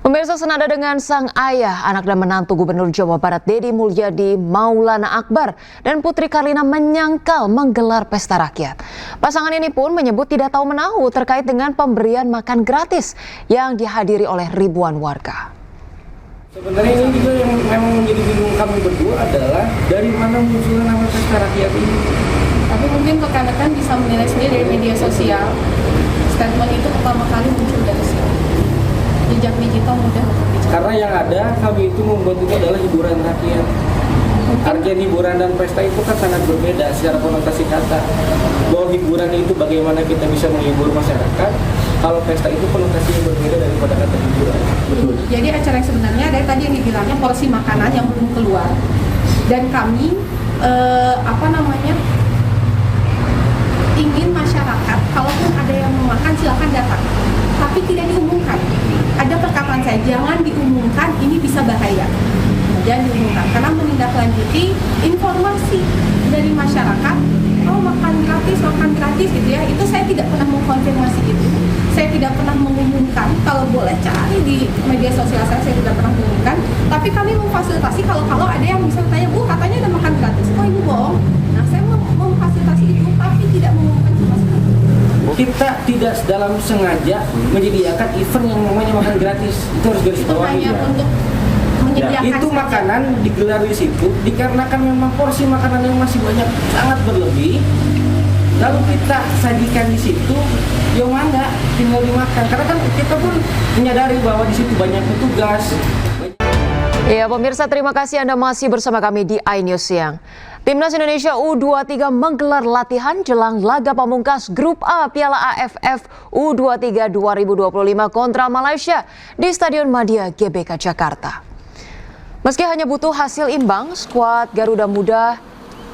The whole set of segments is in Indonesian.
Pemirsa, senada dengan sang ayah, anak dan menantu Gubernur Jawa Barat Deddy Mulyadi Maulana Akbar dan Putri Karlina menyangkal menggelar pesta rakyat. Pasangan ini pun menyebut tidak tahu menahu terkait dengan pemberian makan gratis yang dihadiri oleh ribuan warga. Sebenarnya ini juga yang memang menjadi bingung kami berdua adalah dari mana munculnya nama pesta rakyat ini. Tapi mungkin rekan-rekan bisa menilai sendiri dari media sosial. Statement itu pertama kali muncul dari sini. Jejak digital mudah untuk dicapai. Karena yang ada kami itu membuat itu adalah hiburan rakyat. Artinya hiburan dan pesta itu kan sangat berbeda secara konotasi kata. Bahwa hiburan itu bagaimana kita bisa menghibur masyarakat, kalau pesta itu konotasinya berbeda daripada kata hiburan. Betul. Jadi acara yang sebenarnya ada tadi yang dibilangnya porsi makanan yang belum keluar. Dan kami ingin masyarakat kalaupun ada yang mau makan silakan datang. Tapi tidak diumumkan. Ada perkataan saya, jangan diumumkan, ini bisa bahaya. Jangan diumumkan, karena menindaklanjuti informasi dari masyarakat, oh makan gratis gitu ya, itu saya tidak pernah mengkonfirmasi itu. Saya tidak pernah mengumumkan, kalau boleh cari di media sosial saya tidak pernah mengumumkan. Tapi kami memfasilitasi kalau ada yang misalnya tanya, Bu katanya ada makan gratis, oh ini bohong. Nah saya memfasilitasi itu, tapi tidak mengumumkan sama sekali. Kita tidak dalam sengaja menyediakan event yang namanya makan gratis. Itu harus garis bawahi ya. Untuk Ya, itu saja. makanan digelar di situ dikarenakan memang porsi makanan yang masih banyak sangat berlebih. Lalu kita sajikan di situ, ya mana tinggal dimakan. Karena kan kita pun menyadari bahwa di situ banyak petugas. Ya pemirsa, terima kasih Anda masih bersama kami di iNews Siang. Timnas Indonesia U23 menggelar latihan jelang laga pamungkas Grup A Piala AFF U23 2025 kontra Malaysia di Stadion Madia GBK Jakarta. Meski hanya butuh hasil imbang, skuad Garuda Muda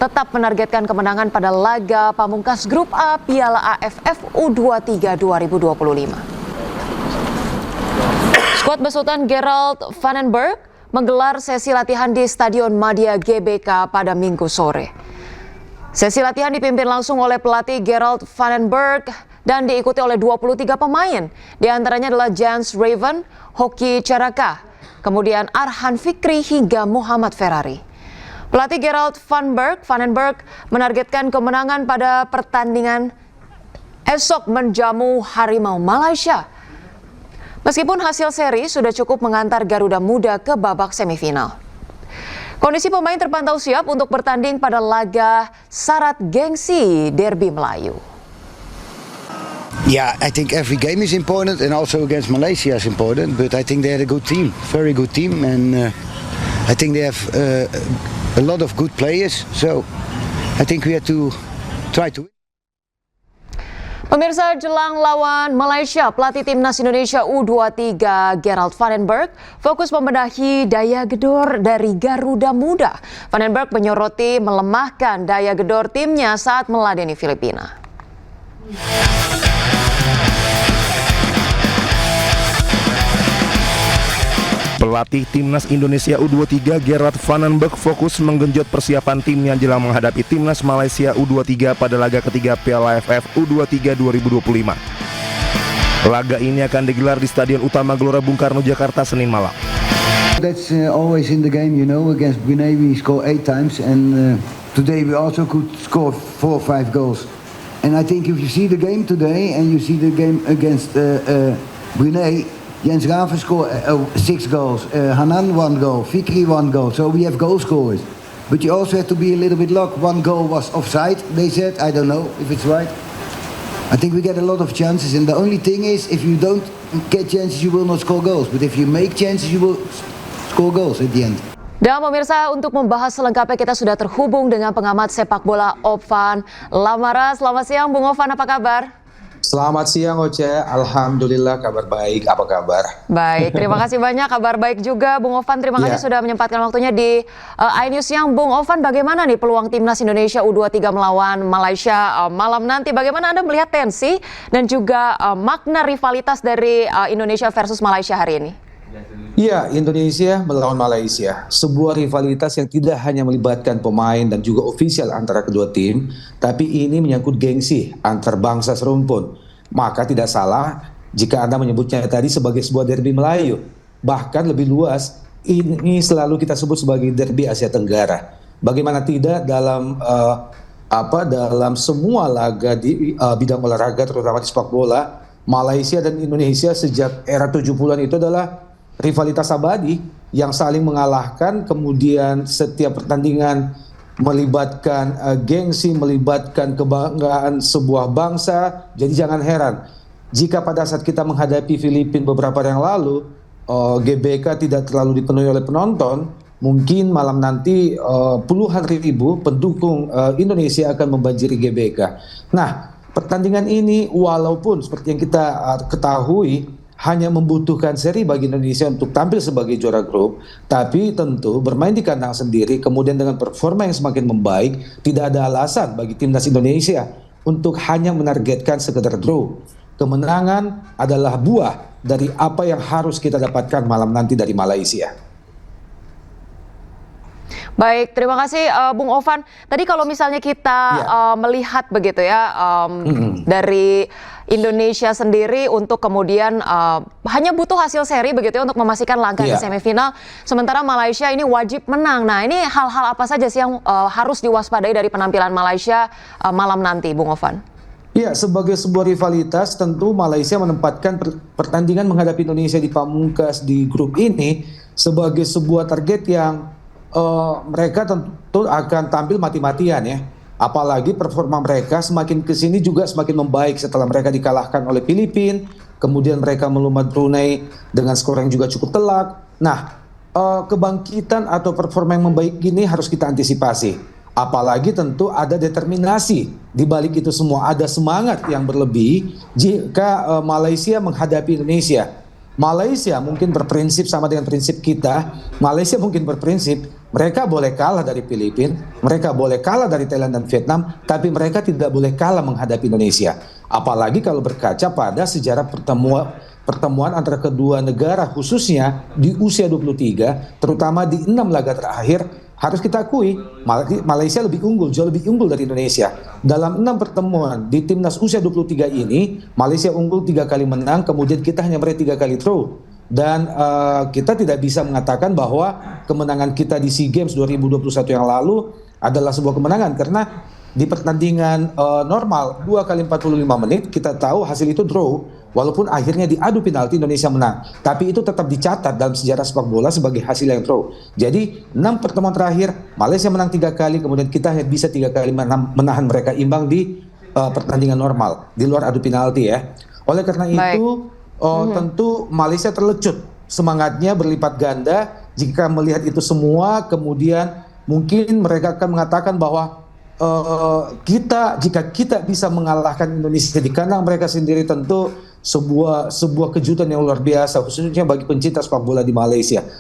tetap menargetkan kemenangan pada laga pamungkas Grup A Piala AFF U23 2025. Skuad besutan Gerald Vandenberg menggelar sesi latihan di Stadion Madia GBK pada Minggu sore. Sesi latihan dipimpin langsung oleh pelatih Gerald Vandenberg dan diikuti oleh 23 pemain. Di antaranya adalah Jens Raven, Hoki Caraka, kemudian Arhan Fikri hingga Muhammad Ferrari. Pelatih Gerald Vandenberg menargetkan kemenangan pada pertandingan esok menjamu Harimau Malaysia. Meskipun hasil seri sudah cukup mengantar Garuda Muda ke babak semifinal. Kondisi pemain terpantau siap untuk bertanding pada laga syarat gengsi Derby Melayu. Yeah, I think every game is important and also against Malaysia is important. But I think they had a good team, very good team. And I think they have a lot of good players. So I think we have to try to win. Pemirsa, jelang lawan Malaysia, pelatih Timnas Indonesia U23 Gerald Vandenberg fokus membenahi daya gedor dari Garuda Muda. Vandenberg menyoroti melemahkan daya gedor timnya saat meladeni Filipina. Pelatih Timnas Indonesia U23 Gerald Vandenberg fokus menggenjot persiapan timnya jelang menghadapi Timnas Malaysia U23 pada laga ketiga Piala AFF U23 2025. Laga ini akan digelar di Stadion Utama Gelora Bung Karno, Jakarta, Senin malam. That's always in the game, you know. Against Brunei we score 8 times and today we also could score 4 or 5 goals. And I think if you see the game today and you see the game against Brunei, Jens Raven scored 6 goals, Hanan 1 goal, Fikri 1 goal, so we have goal scorers. But you also have to be a little bit lucky. 1 goal was offside, they said, I don't know if it's right. I think we get a lot of chances and the only thing is if you don't get chances you will not score goals. But if you make chances you will score goals at the end. Dan pemirsa, untuk membahas selengkapnya kita sudah terhubung dengan pengamat sepak bola Ovan Lamara. Selamat siang Bung Ovan, apa kabar? Selamat siang Oce, alhamdulillah kabar baik, apa kabar? Baik, terima kasih banyak, kabar baik juga Bung Ovan, terima kasih sudah menyempatkan waktunya di iNews Siang. Bung Ovan, bagaimana nih peluang Timnas Indonesia U23 melawan Malaysia malam nanti? Bagaimana Anda melihat tensi dan juga makna rivalitas dari Indonesia versus Malaysia hari ini? Iya, Indonesia melawan Malaysia, sebuah rivalitas yang tidak hanya melibatkan pemain dan juga ofisial antara kedua tim, tapi ini menyangkut gengsi antar bangsa serumpun. Maka tidak salah jika Anda menyebutnya tadi sebagai sebuah derby Melayu. bahkan lebih luas. Ini selalu kita sebut sebagai derby Asia Tenggara. Bagaimana tidak dalam dalam semua laga di bidang olahraga, terutama di sepak bola, Malaysia dan Indonesia sejak era 70-an itu adalah rivalitas abadi yang saling mengalahkan, kemudian setiap pertandingan melibatkan gengsi, melibatkan kebanggaan sebuah bangsa. Jadi jangan heran jika pada saat kita menghadapi Filipina beberapa hari yang lalu, GBK tidak terlalu dipenuhi oleh penonton, mungkin malam nanti puluhan ribu pendukung Indonesia akan membanjiri GBK. Nah, pertandingan ini walaupun seperti yang kita ketahui hanya membutuhkan seri bagi Indonesia untuk tampil sebagai juara grup, tapi tentu bermain di kandang sendiri, kemudian dengan performa yang semakin membaik, tidak ada alasan bagi timnas Indonesia untuk hanya menargetkan sekedar draw. Kemenangan adalah buah dari apa yang harus kita dapatkan malam nanti dari Malaysia. Baik, terima kasih Bung Ovan. Tadi kalau misalnya kita melihat begitu ya dari Indonesia sendiri untuk kemudian hanya butuh hasil seri begitu ya untuk memastikan langkah ke semifinal. Sementara Malaysia ini wajib menang. Nah, ini hal-hal apa saja sih yang harus diwaspadai dari penampilan Malaysia malam nanti, Bung Ovan? Ya, sebagai sebuah rivalitas tentu Malaysia menempatkan pertandingan menghadapi Indonesia di pamungkas di grup ini sebagai sebuah target yang mereka tentu akan tampil mati-matian ya. Apalagi performa mereka semakin kesini juga semakin membaik setelah mereka dikalahkan oleh Filipina, kemudian mereka melumat Brunei dengan skor yang juga cukup telak. Nah, kebangkitan atau performa yang membaik ini harus kita antisipasi. Apalagi tentu ada determinasi di balik itu semua, ada semangat yang berlebih jika Malaysia menghadapi Indonesia. Malaysia mungkin berprinsip sama dengan prinsip kita. Malaysia mungkin berprinsip mereka boleh kalah dari Filipina, mereka boleh kalah dari Thailand dan Vietnam, tapi mereka tidak boleh kalah menghadapi Indonesia. Apalagi kalau berkaca pada sejarah pertemuan antara kedua negara khususnya di usia 23, terutama di 6 laga terakhir. Harus kita akui, Malaysia lebih unggul, jauh lebih unggul dari Indonesia. Dalam 6 pertemuan di timnas usia 23 ini, Malaysia unggul 3 kali menang, kemudian kita hanya meraih 3 kali draw. Dan kita tidak bisa mengatakan bahwa kemenangan kita di SEA Games 2021 yang lalu adalah sebuah kemenangan, karena di pertandingan normal 2 kali 45 menit kita tahu hasil itu draw, walaupun akhirnya diadu penalti Indonesia menang, tapi itu tetap dicatat dalam sejarah sepak bola sebagai hasil yang draw. Jadi 6 pertemuan terakhir Malaysia menang 3 kali, kemudian kita hanya bisa 3 kali menahan mereka imbang di pertandingan normal di luar adu penalti ya. Oleh karena itu tentu Malaysia terlecut, semangatnya berlipat ganda jika melihat itu semua. Kemudian mungkin mereka akan mengatakan bahwa jika kita bisa mengalahkan Indonesia di kandang mereka sendiri, tentu sebuah kejutan yang luar biasa khususnya bagi pencinta sepak bola di Malaysia.